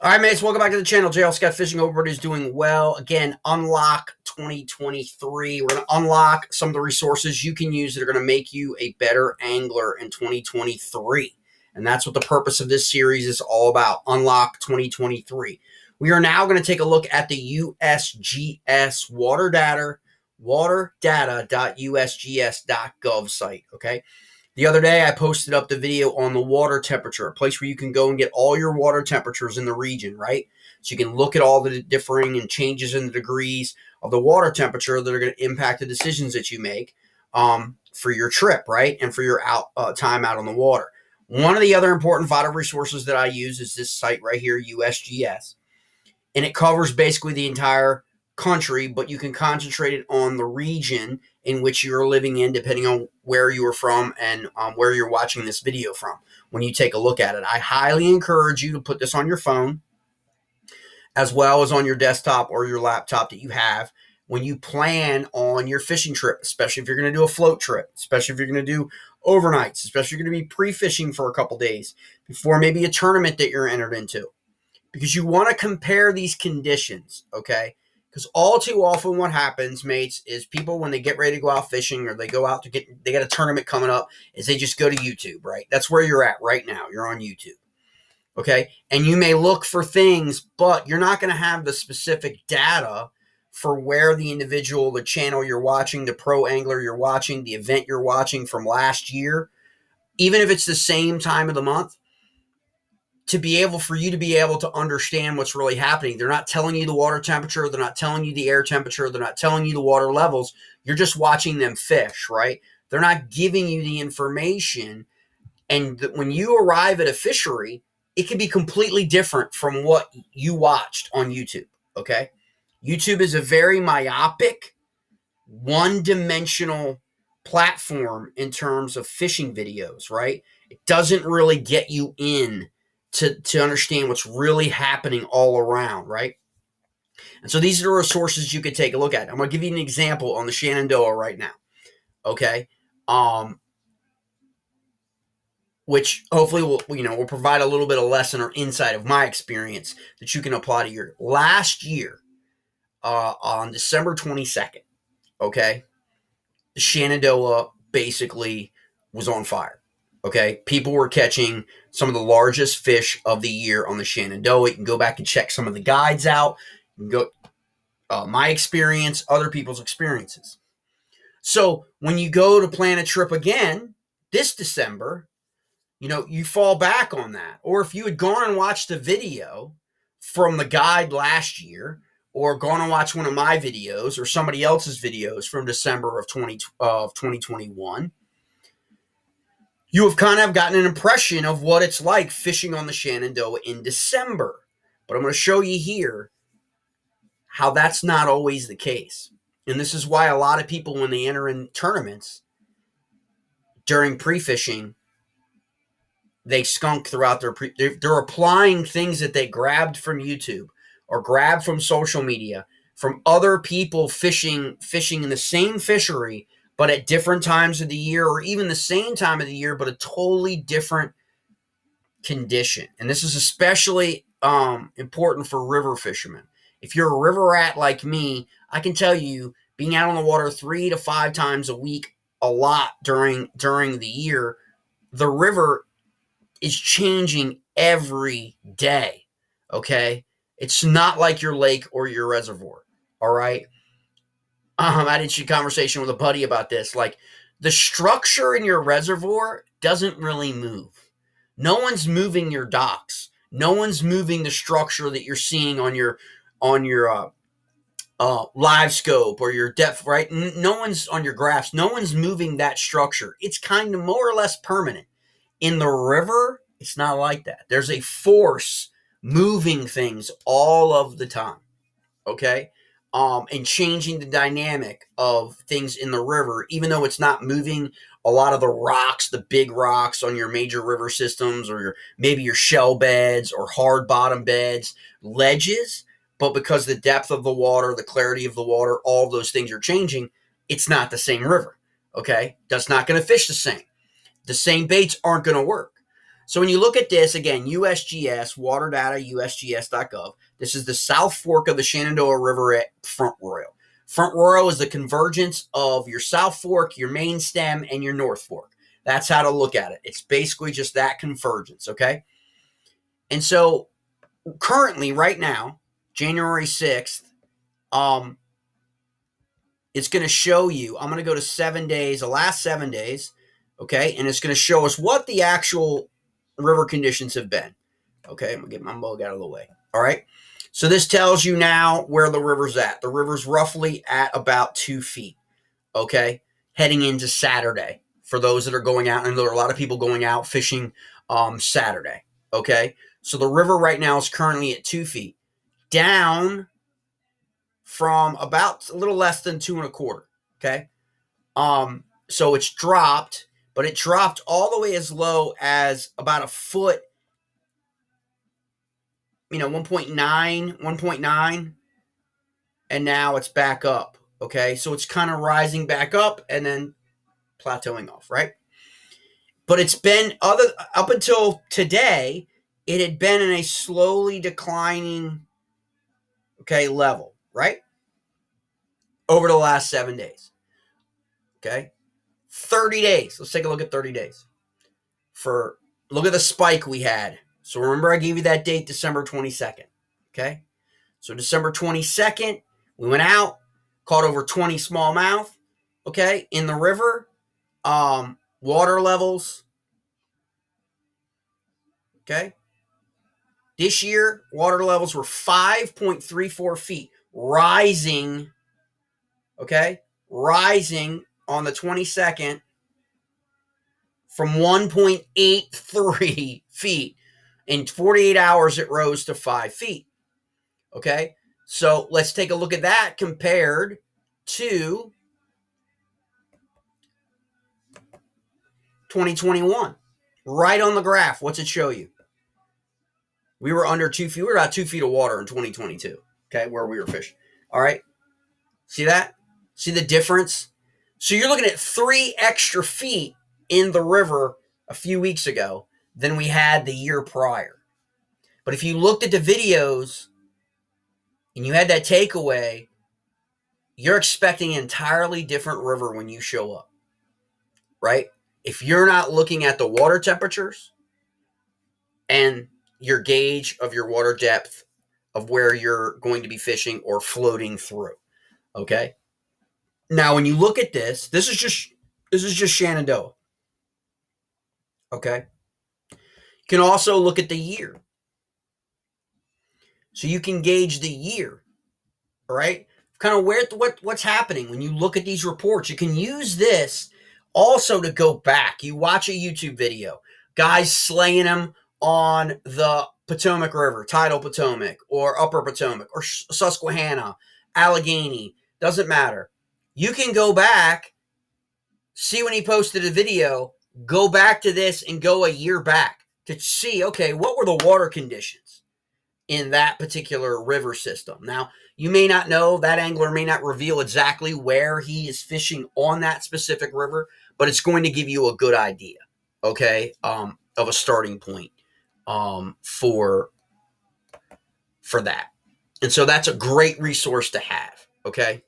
All right, mates, welcome back to the channel. JL Scott Fishing. Hope everybody's doing well. Again, unlock 2023. We're going to unlock some of the resources you can use that are going to make you a better angler in 2023. And that's what the purpose of this series is all about, Unlock 2023. We are now going to take a look at the USGS waterdata.usgs.gov site, okay? The other day, I posted up the video on the water temperature, a place where you can go and get all your water temperatures in the region, right? So you can look at all the differing and changes in the degrees of the water temperature that are going to impact the decisions that you make for your trip, right? And for your time out on the water. One of the other important vital resources that I use is this site right here, USGS. And it covers basically the entire country, but you can concentrate it on the region in which you're living in, depending on where you are from and where you're watching this video from when you take a look at it. I highly encourage you to put this on your phone as well as on your desktop or your laptop that you have when you plan on your fishing trip, especially if you're going to do a float trip, especially if you're going to do overnights, especially if you're going to be pre-fishing for a couple days before maybe a tournament that you're entered into. Because you want to compare these conditions, okay? Because all too often what happens, mates, is people when they get ready to go out fishing or they go out they got a tournament coming up, is they just go to YouTube, right? That's where you're at right now. You're on YouTube, okay? And you may look for things, but you're not going to have the specific data for where the individual, the channel you're watching, the pro angler you're watching, the event you're watching from last year, even if it's the same time of the month, for you to be able to understand what's really happening. They're not telling you the water temperature. They're not telling you the air temperature. They're not telling you the water levels. You're just watching them fish, right? They're not giving you the information. And when you arrive at a fishery, it can be completely different from what you watched on YouTube, okay? YouTube is a very myopic, one-dimensional platform in terms of fishing videos, right? It doesn't really get you in to understand what's really happening all around, right? And so these are the resources you could take a look at. I'm going to give you an example on the Shenandoah right now, okay? Which hopefully will provide a little bit of lesson or insight of my experience that you can apply to your last year on December 22nd, okay? The Shenandoah basically was on fire. Okay, people were catching some of the largest fish of the year on the Shenandoah. You can go back and check some of the guides out. You can go my experience, other people's experiences. So when you go to plan a trip again this December, you fall back on that. Or if you had gone and watched a video from the guide last year, or gone and watched one of my videos or somebody else's videos from December of 2021, you have kind of gotten an impression of what it's like fishing on the Shenandoah in December. But I'm going to show you here how that's not always the case. And this is why a lot of people, when they enter in tournaments during pre-fishing, they skunk throughout they're applying things that they grabbed from YouTube or grabbed from social media, from other people fishing in the same fishery, but at different times of the year, or even the same time of the year, but a totally different condition. And this is especially important for river fishermen. If you're a river rat like me, I can tell you, being out on the water 3 to 5 times a week, a lot during the year, the river is changing every day, okay? It's not like your lake or your reservoir, all right? I had a conversation with a buddy about this. Like, the structure in your reservoir doesn't really move. No one's moving your docks. No one's moving the structure that you're seeing on your live scope or your depth, right? No one's on your graphs. No one's moving that structure. It's kind of more or less permanent. In the river, it's not like that. There's a force moving things all of the time, okay? And changing the dynamic of things in the river, even though it's not moving a lot of the rocks, the big rocks on your major river systems, or maybe your shell beds or hard bottom beds, ledges, but because the depth of the water, the clarity of the water, all those things are changing, it's not the same river, okay? That's not going to fish the same. The same baits aren't going to work. So when you look at this, again, USGS, water data, usgs.gov, this is the South Fork of the Shenandoah River at Front Royal. Front Royal is the convergence of your South Fork, your main stem, and your North Fork. That's how to look at it. It's basically just that convergence, okay? And so currently, right now, January 6th, it's going to show you, I'm going to go to 7 days, the last 7 days, okay? And it's going to show us what the actual river conditions have been. Okay, I'm going to get my mug out of the way. All right. So this tells you now where the river's at. The river's roughly at about 2 feet. Okay, heading into Saturday for those that are going out, and there are a lot of people going out fishing Saturday. Okay, so the river right now is currently at 2 feet, down from about a little less than 2.25. Okay, so it's dropped, but it dropped all the way as low as about a foot. 1.9, and now it's back up. Okay, so it's kind of rising back up and then plateauing off, right? But it's been up until today, it had been in a slowly declining, level, right? Over the last 7 days. Okay, 30 days. Let's take a look at 30 days. Look at the spike we had. So remember, I gave you that date, December 22nd. Okay, so December 22nd, we went out, caught over 20 smallmouth, in the river. Water levels, this year, water levels were 5.34 feet, rising, rising on the 22nd from 1.83 feet. In 48 hours, it rose to 5 feet. Okay, so let's take a look at that compared to 2021. Right on the graph, what's it show you? We were under 2 feet. We were about 2 feet of water in 2022, where we were fishing. All right, see that? See the difference? So you're looking at 3 extra feet in the river a few weeks ago than we had the year prior. But if you looked at the videos and you had that takeaway, you're expecting an entirely different river when you show up, right? If you're not looking at the water temperatures and your gauge of your water depth of where you're going to be fishing or floating through, okay? Now, when you look at this is just Shenandoah, okay? You can also look at the year. So you can gauge the year, all right? Kind of what's happening when you look at these reports. You can use this also to go back. You watch a YouTube video, guys slaying them on the Potomac River, Tidal Potomac, or Upper Potomac, or Susquehanna, Allegheny, doesn't matter. You can go back, see when he posted a video, go back to this and go a year back to see, what were the water conditions in that particular river system? Now, you may not know, that angler may not reveal exactly where he is fishing on that specific river, but it's going to give you a good idea, of a starting point for that. And so that's a great resource to have, okay?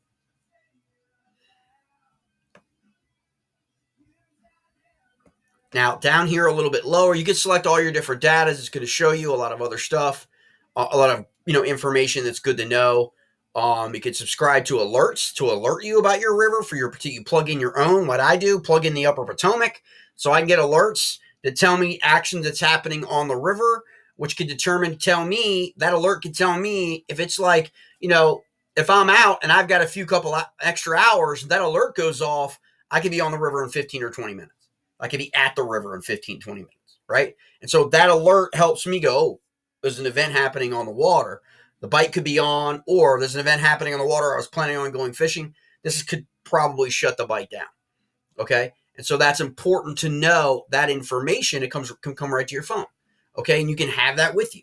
Now, down here a little bit lower, you can select all your different data. It's going to show you a lot of other stuff, a lot of information that's good to know. You can subscribe to alerts to alert you about your river you plug in your own. What I do, plug in the Upper Potomac, so I can get alerts that tell me action that's happening on the river, which could that alert could tell me if it's like, if I'm out and I've got a couple extra hours, that alert goes off, I could be on the river in 15 or 20 minutes. I could be at the river in 15, 20 minutes, right? And so that alert helps me go, there's an event happening on the water. The bite could be on, or there's an event happening on the water. I was planning on going fishing. This could probably shut the bite down, okay? And so that's important to know that information. It can come right to your phone, okay? And you can have that with you.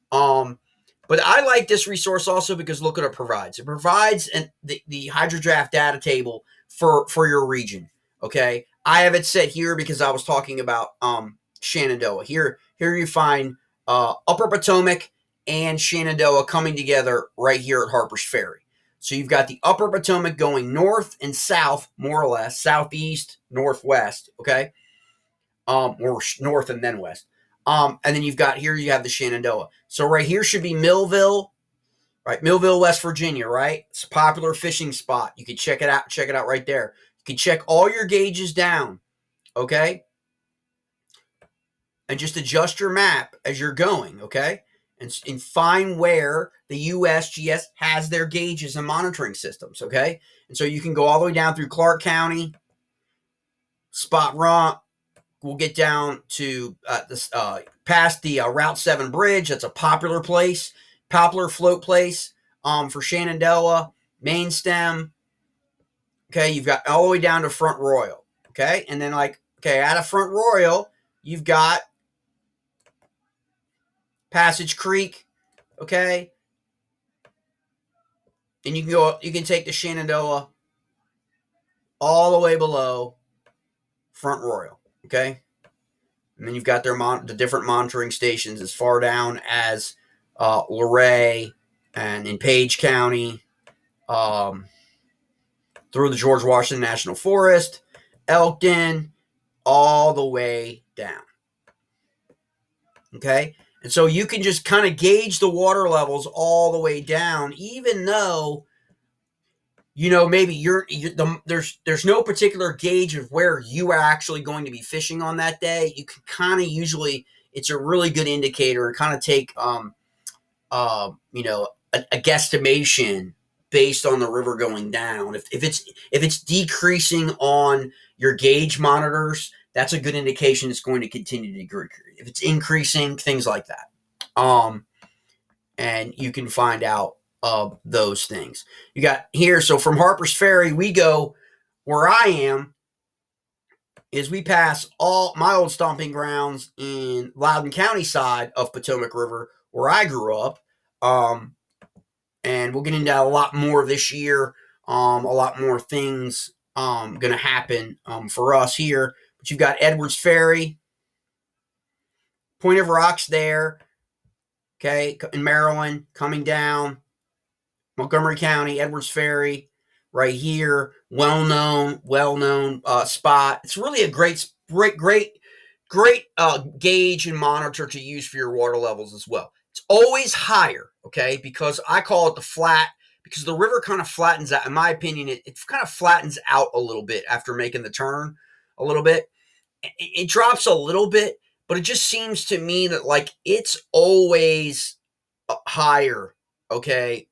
But I like this resource also because look what it provides. It provides the hydrodraft data table for your region, okay? I have it set here because I was talking about Shenandoah. Here you find Upper Potomac and Shenandoah coming together right here at Harper's Ferry. So you've got the Upper Potomac going north and south, more or less, southeast, northwest, okay? Or north and then west. And then you have the Shenandoah. So right here should be Millville, right? Millville, West Virginia, right? It's a popular fishing spot. You can check it out right there. You can check all your gauges down, okay? And just adjust your map as you're going, okay? And find where the USGS has their gauges and monitoring systems, okay? And so you can go all the way down through Clark County, Spot Run. We'll get down to past the Route 7 bridge. That's a popular float place for Shenandoah, Main Stem. Okay, you've got all the way down to Front Royal. Okay, and then out of Front Royal, you've got Passage Creek. Okay, and you can take the Shenandoah all the way below Front Royal. Okay, and then you've got the different monitoring stations as far down as Luray and in Page County, through the George Washington National Forest, Elkton, all the way down. Okay? And so you can just kind of gauge the water levels all the way down, even though, maybe there's no particular gauge of where you are actually going to be fishing on that day. You can kind of usually, it's a really good indicator and kind of take, a guesstimation based on the river going down. If it's decreasing on your gauge monitors, that's a good indication it's going to continue to decrease. If it's increasing, things like that. And you can find out those things. You got here, so from Harper's Ferry, we go where I am is we pass all my old stomping grounds in Loudoun County side of Potomac River, where I grew up. And we'll get into a lot more this year. A lot more things going to happen for us here. But you've got Edwards Ferry, Point of Rocks there, okay, in Maryland, coming down, Montgomery County, Edwards Ferry, right here, well-known spot. It's really a great gauge and monitor to use for your water levels as well. It's always higher, okay, because I call it the flat, because the river kind of flattens out. In my opinion, it kind of flattens out a little bit after making the turn a little bit. It drops a little bit, but it just seems to me that it's always higher, okay,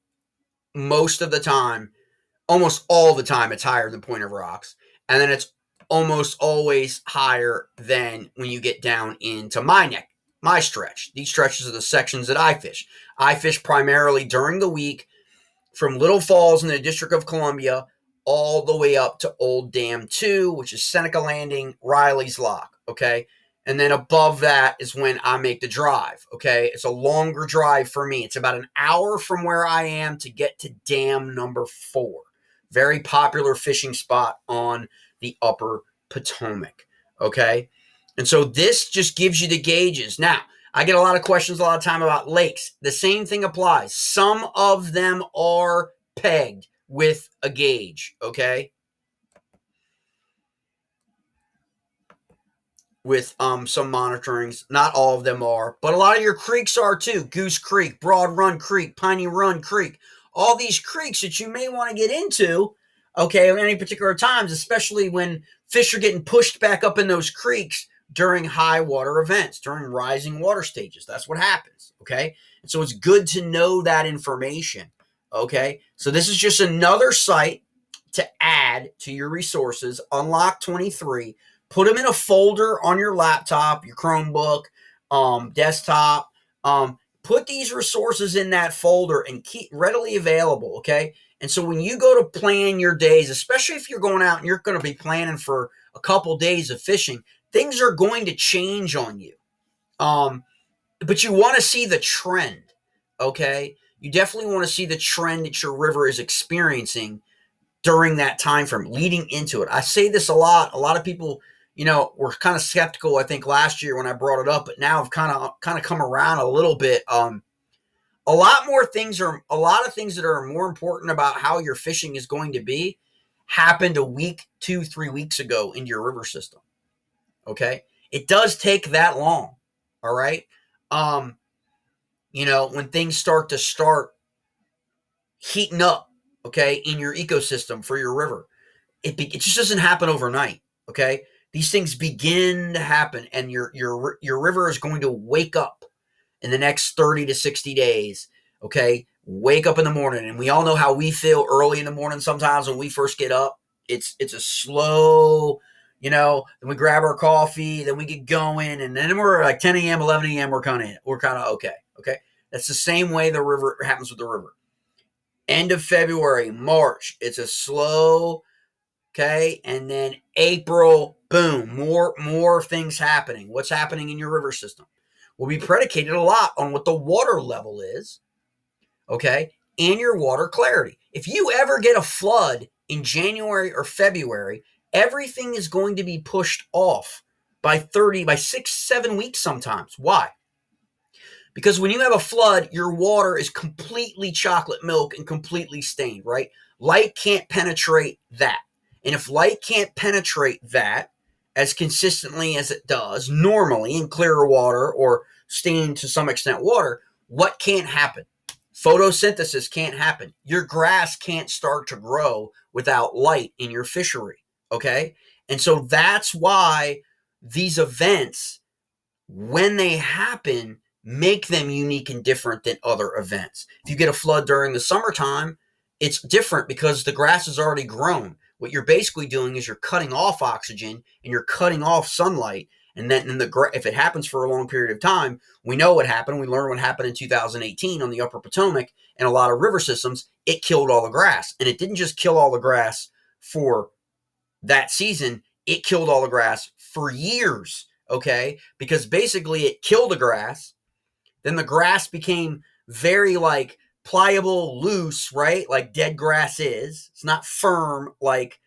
most of the time, almost all the time, it's higher than Point of Rocks. And then it's almost always higher than when you get down into my stretch. These stretches are the sections that I fish. I fish primarily during the week from Little Falls in the District of Columbia all the way up to Old Dam 2, which is Seneca Landing, Riley's Lock, okay? And then above that is when I make the drive, okay? It's a longer drive for me. It's about an hour from where I am to get to dam number 4. Very popular fishing spot on the Upper Potomac, okay? And so this just gives you the gauges. Now, I get a lot of questions a lot of time about lakes. The same thing applies. Some of them are pegged with a gauge, okay? With some monitorings. Not all of them are, but a lot of your creeks are too. Goose Creek, Broad Run Creek, Piney Run Creek. All these creeks that you may want to get into, okay, at any particular times, especially when fish are getting pushed back up in those creeks during high water events, during rising water stages. That's what happens, okay? And so it's good to know that information, okay? So this is just another site to add to your resources. Unlock 23. Put them in a folder on your laptop, your Chromebook, desktop. Put these resources in that folder and keep readily available, okay? And so when you go to plan your days, especially if you're going out and you're going to be planning for a couple days of fishing, things are going to change on you. But you want to see the trend, okay? You definitely want to see the trend that your river is experiencing during that time frame, leading into it. I say this a lot. A lot of people, were kind of skeptical, I think, last year when I brought it up, but now I've kind of come around a little bit. A lot of things that are more important about how your fishing is going to be happened a week, 2, 3 weeks ago into your river system. Okay. It does take that long. All right. Um, when things start heating up, okay, in your ecosystem for your river, it just doesn't happen overnight. Okay. These things begin to happen, and your river is going to wake up in the next 30 to 60 days. Okay. Wake up in the morning. And we all know how we feel early in the morning sometimes when we first get up. It's a slow, then we grab our coffee, then we get going, and then we're like 10 a.m., 11 a.m., we're kind of okay. Okay. That's the same way the river happens with the river. End of February, March, it's a slow, okay, and then April, boom, more things happening. What's happening in your river system will be predicated a lot on what the water level is, okay, and your water clarity. If you ever get a flood in January or February, everything is going to be pushed off by 6, 7 weeks sometimes. Why? Because when you have a flood, your water is completely chocolate milk and completely stained, right? Light can't penetrate that. And if light can't penetrate that as consistently as it does normally in clearer water or stained to some extent water, what can't happen? Photosynthesis can't happen. Your grass can't start to grow without light in your fishery, okay? And so that's why these events, when they happen, make them unique and different than other events. If you get a flood during the summertime, it's different because the grass is already grown. What you're basically doing is you're cutting off oxygen and you're cutting off sunlight. And then if it happens for a long period of time, we know what happened. We learned what happened in 2018 on the Upper Potomac and a lot of river systems. It killed all the grass. And it didn't just kill all the grass for that season. It killed all the grass for years, okay? Because basically it killed the grass. Then the grass became very pliable, loose, right? Like dead grass is. It's not firm like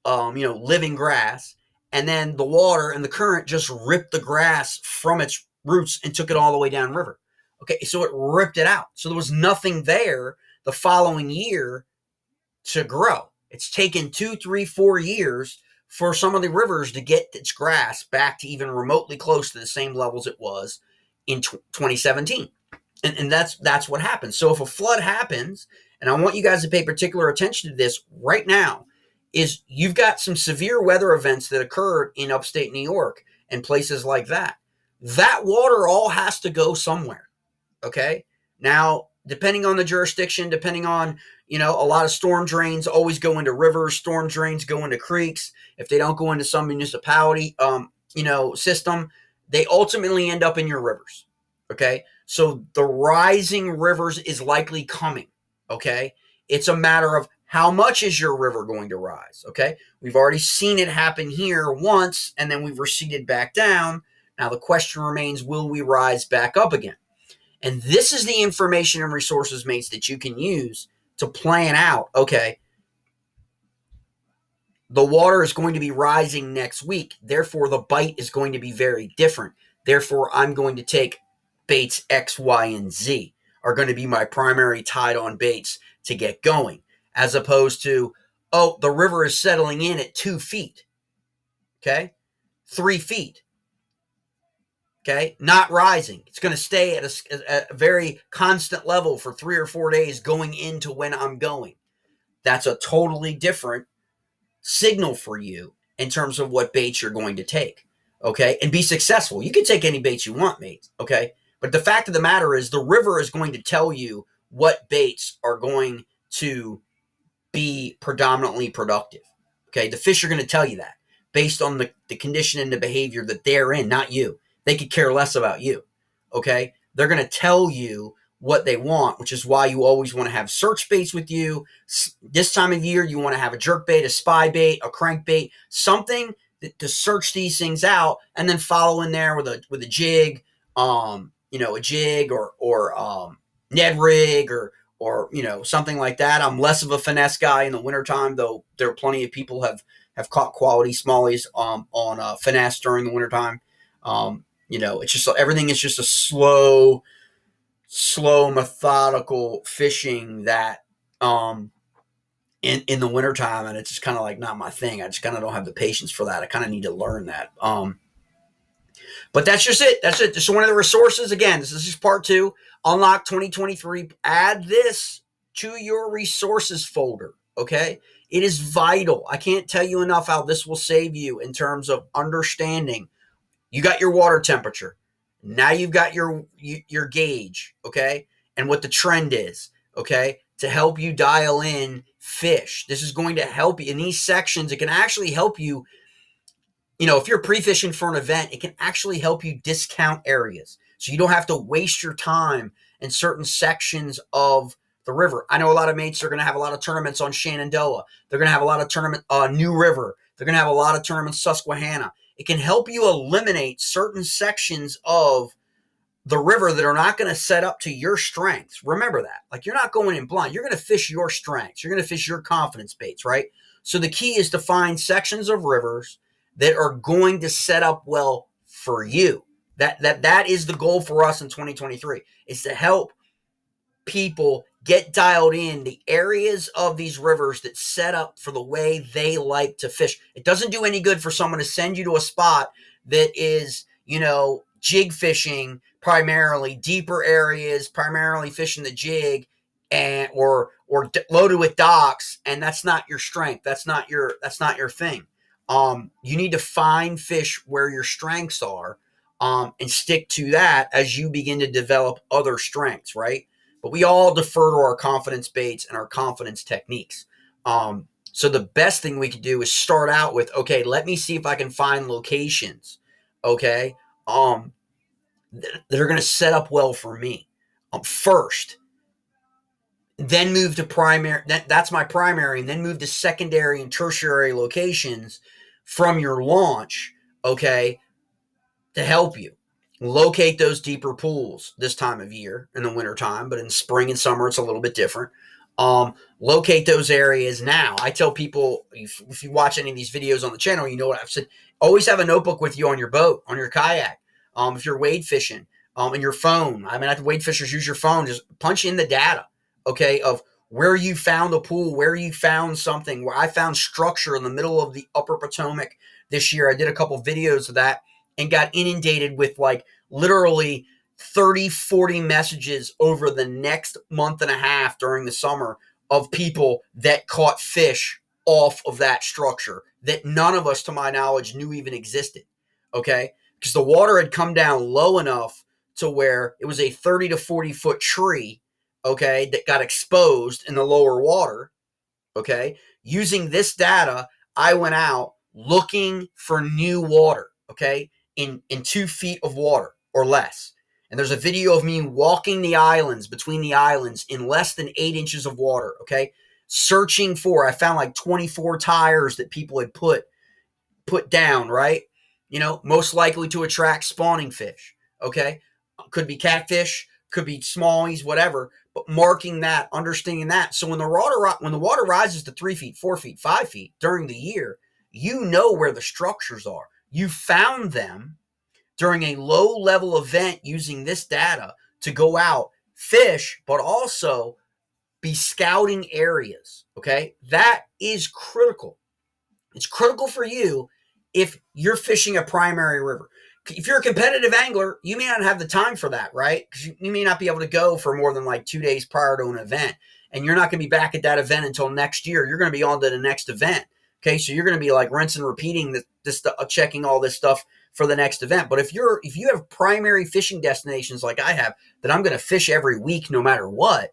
living grass. And then the water and the current just ripped the grass from its roots and took it all the way down river. Okay, so it ripped it out. So there was nothing there the following year to grow. It's taken 2, 3, 4 years for some of the rivers to get its grass back to even remotely close to the same levels it was in 2017. And that's what happens. So if a flood happens, and I want you guys to pay particular attention to this right now, is you've got some severe weather events that occurred in upstate New York and places like that. That water all has to go somewhere, okay? Now, depending on the jurisdiction, depending on, a lot of storm drains always go into rivers, storm drains go into creeks. If they don't go into some municipality, system, they ultimately end up in your rivers, okay? So the rising rivers is likely coming, okay? It's a matter of how much is your river going to rise, okay? We've already seen it happen here once, and then we've receded back down. Now the question remains, will we rise back up again? And this is the information and resources, mates, that you can use to plan out, okay, the water is going to be rising next week. Therefore, the bite is going to be very different. Therefore, I'm going to take baits X, Y, and Z are going to be my primary tied-on baits to get going, as opposed to, the river is settling in at 2 feet, okay, 3 feet, okay, not rising. It's going to stay at a very constant level for 3 or 4 days going into when I'm going. That's a totally different signal for you in terms of what baits you're going to take, okay, and be successful. You can take any baits you want, mate, okay, but the fact of the matter is the river is going to tell you what baits are going to be predominantly productive, okay? The fish are going to tell you that based on the condition and the behavior that they're in, not you. They could care less about you, okay? They're going to tell you what they want, which is why you always want to have search baits with you. This time of year, you want to have a jerk bait, a spy bait, a crank bait, something to search these things out, and then follow in there with a jig, a jig or Ned rig or something like that. I'm less of a finesse guy in the wintertime, though there are plenty of people have have caught quality smallies on finesse during the wintertime. It's just everything is just a slow, methodical fishing that in the wintertime, and it's just kind of like not my thing. I just kind of don't have the patience for that. I kind of need to learn that. But that's just it. That's it. Just one of the resources. Again, this is just part 2. Unlock 2023. Add this to your resources folder. Okay. It is vital. I can't tell you enough how this will save you in terms of understanding. You got your water temperature. Now you've got your gauge. Okay. And what the trend is. Okay. To help you dial in fish. This is going to help you in these sections. It can actually help you. If you're pre-fishing for an event, it can actually help you discount areas. So you don't have to waste your time in certain sections of the river. I know a lot of mates are going to have a lot of tournaments on Shenandoah. They're going to have a lot of tournament New River. They're going to have a lot of tournaments Susquehanna. It can help you eliminate certain sections of the river that are not going to set up to your strengths. Remember that. Like, you're not going in blind. You're going to fish your strengths. You're going to fish your confidence baits, right? So the key is to find sections of rivers that are going to set up well for you. That is the goal for us in 2023, is to help people get dialed in the areas of these rivers that set up for the way they like to fish. It doesn't do any good for someone to send you to a spot that is, jig fishing primarily, deeper areas, primarily fishing the jig, and or loaded with docks, and that's not your strength. That's not your thing. You need to find fish where your strengths are, and stick to that as you begin to develop other strengths, right? But we all defer to our confidence baits and our confidence techniques. So the best thing we could do is start out with, okay, let me see if I can find locations, okay, that are going to set up well for me first. Then move to primary. That's my primary, and then move to secondary and tertiary locations from your launch, okay, to help you locate those deeper pools this time of year in the wintertime, but in spring and summer, it's a little bit different. Locate those areas now. I tell people, if you watch any of these videos on the channel, you know what I've said. Always have a notebook with you on your boat, on your kayak. If you're wade fishing, and your phone. I mean, wade fishers use your phone. Just punch in the data, okay, of where you found a pool, where you found something. Where I found structure in the middle of the Upper Potomac this year. I did a couple videos of that and got inundated with like literally 30, 40 messages over the next month and a half during the summer of people that caught fish off of that structure that none of us, to my knowledge, knew even existed. Okay. Because the water had come down low enough to where it was a 30 to 40 foot tree, okay, that got exposed in the lower water. Okay. Using this data, I went out looking for new water, okay, in 2 feet of water or less. And there's a video of me walking the islands, between the islands, in less than 8 inches of water, okay, searching for, I found like 24 tires that people had put down, right? Most likely to attract spawning fish, okay? Could be catfish, could be smallies, whatever, but marking that, understanding that. So when the water rises to 3 feet, 4 feet, 5 feet during the year, you know where the structures are. You found them during a low level event using this data to go out, fish, but also be scouting areas, okay? That is critical. It's critical for you if you're fishing a primary river. If you're a competitive angler, you may not have the time for that, right? Because you may not be able to go for more than like 2 days prior to an event. And you're not going to be back at that event until next year. You're going to be on to the next event. Okay, so you're going to be like rinse and repeating this checking all this stuff for the next event. But if you have primary fishing destinations like I have, that I'm going to fish every week no matter what,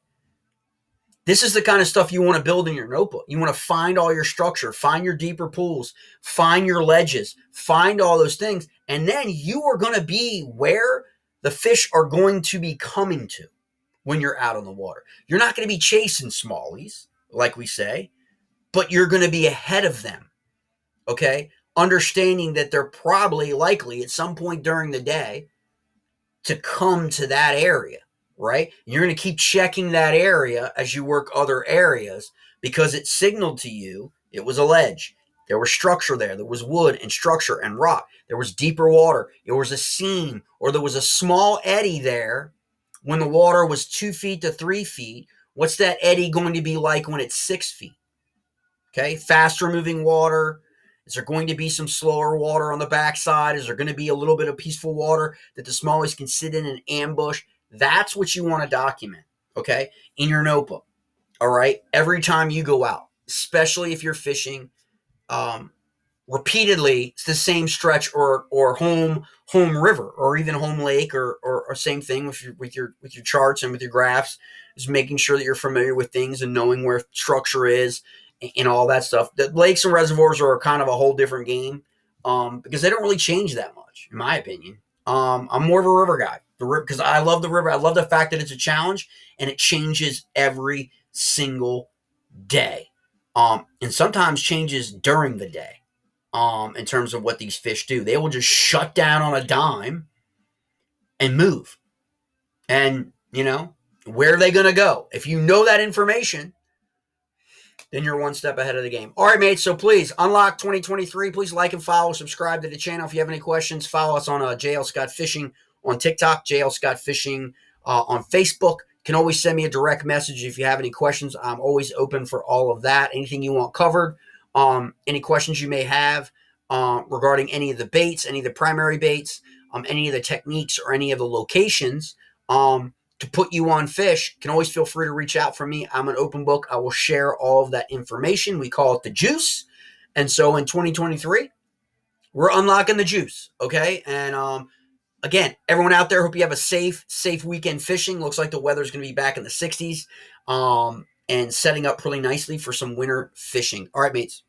this is the kind of stuff you want to build in your notebook. You want to find all your structure, find your deeper pools, find your ledges, find all those things. And then you are going to be where the fish are going to be coming to when you're out on the water. You're not going to be chasing smallies, like we say, but you're going to be ahead of them, okay? Understanding that they're probably likely at some point during the day to come to that area, right? You're going to keep checking that area as you work other areas because it signaled to you it was a ledge. There was structure there. There was wood and structure and rock. There was deeper water. There was a seam, or there was a small eddy there when the water was 2 feet to 3 feet. What's that eddy going to be like when it's 6 feet? Okay, faster moving water. Is there going to be some slower water on the backside? Is there going to be a little bit of peaceful water that the smallies can sit in and ambush? That's what you want to document, okay, in your notebook. All right, every time you go out, especially if you're fishing um, repeatedly, it's the same stretch or home river or even home lake or same thing with your charts and with your graphs, is making sure that you're familiar with things and knowing where structure is and all that stuff. The lakes and reservoirs are kind of a whole different game because they don't really change that much, in my opinion. I'm more of a river guy, because I love the river. I love the fact that it's a challenge and it changes every single day, and sometimes changes during the day. In terms of what these fish do, they will just shut down on a dime and move. And where are they going to go? If you know that information, then you're one step ahead of the game. All right, mates. So please, Unlock 2023. Please like and follow, subscribe to the channel. If you have any questions, follow us on JL Scott Fishing on TikTok, JL Scott Fishing on Facebook. You can always send me a direct message if you have any questions. I'm always open for all of that. Anything you want covered, any questions you may have regarding any of the baits, any of the primary baits, any of the techniques, or any of the locations to put you on fish, can always feel free to reach out for me. I'm an open book. I will share all of that information. We call it the juice. And so in 2023, we're unlocking the juice. Okay. And again, everyone out there, hope you have a safe weekend fishing. Looks like the weather's going to be back in the 60s and setting up really nicely for some winter fishing. All right, mates.